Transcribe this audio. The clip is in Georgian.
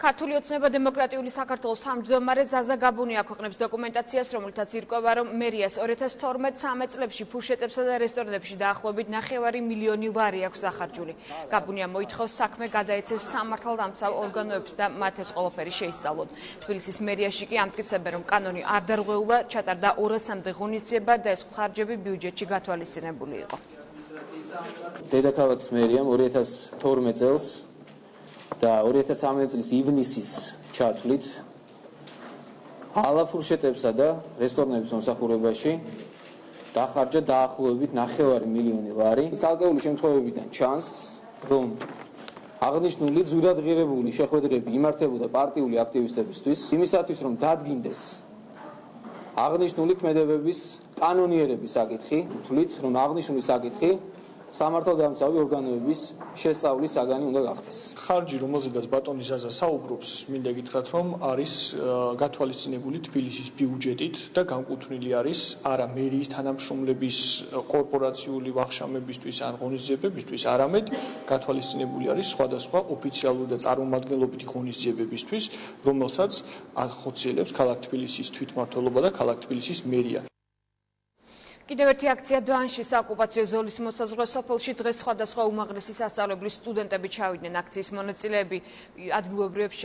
ქართული ოცნება დემოკრატიული საქართველოს თავმჯდომარე ზაზა გაბუნი აქვეყნებს დოკუმენტაციას, რომელთაც ირკვევა, რომ მერიას 2012-13 წლებში ფურშეტებსა და რესტორნებში დაახლოებით 9 მილიონი ლარი აქვს დახარჯული. გაბუნია მოითხოვს საქმე გადაეცეს სამართალდამცავ ორგანოებს და მათ ეს ყველაფერი შეისწავლოთ. თბილისის მერიაში კი ამტკიცებენ, რომ კანონი არ დარღვეულა, ჩატარდა 200-მდე ღონისძიება და ეს ხარჯები ბიუჯეტში გათვალისწინებული იყო. დედაქალაქის მერიამ 2012 წელს და 2013 წლის ივნისის ჩათვლით ალაფურშეტებსა და რესტორნების მომსახურებაში დახარჯა დაახლოებით 9 მილიონი ლარი. ცალკეული შემთხვევებიდან ჩანს, რომ აღნიშნული ზუდადღირებული შეხვედრები იმართებოდა პარტიული აქტივისტებისთვის, იმისათვის, რომ დადგინდეს აღნიშნული ქმედებების კანონიერების საკითხი, თვლით, რომ აღნიშნული საკითხი სამართალდამცავი ორგანოების შესწავლის საგანი უნდა გახდეს. ხარჯი, რომელზედაც ბატონი ზაზა საუბრობს, მინდა გითხრათ, რომ არის გათვალისწინებული თბილისის ბიუჯეტით და განკუთვნილი არის არა მერიის თანამშრომლების კორპორაციული ვახშამებისთვის ან ღონისძიებებისთვის, არამედ გათვალისწინებული არის სხვადასხვა ოფიციალური და წარმომადგენლობითი ღონისძიებებისთვის, რომელსაც ახორციელებს ქალაქ თბილისის თვითმმართველობა და ქალაქ თბილისის მერია. კიდევ ერთი აქცია დვანში საოკუპაციო ზოლის მოსაზღვრე სოფელში დღეს სხვადასხვა უმაღლესი სასწავლებლის სტუდენტები ჩავიდნენ. აქციის მონაწილეები ადგილობრივებს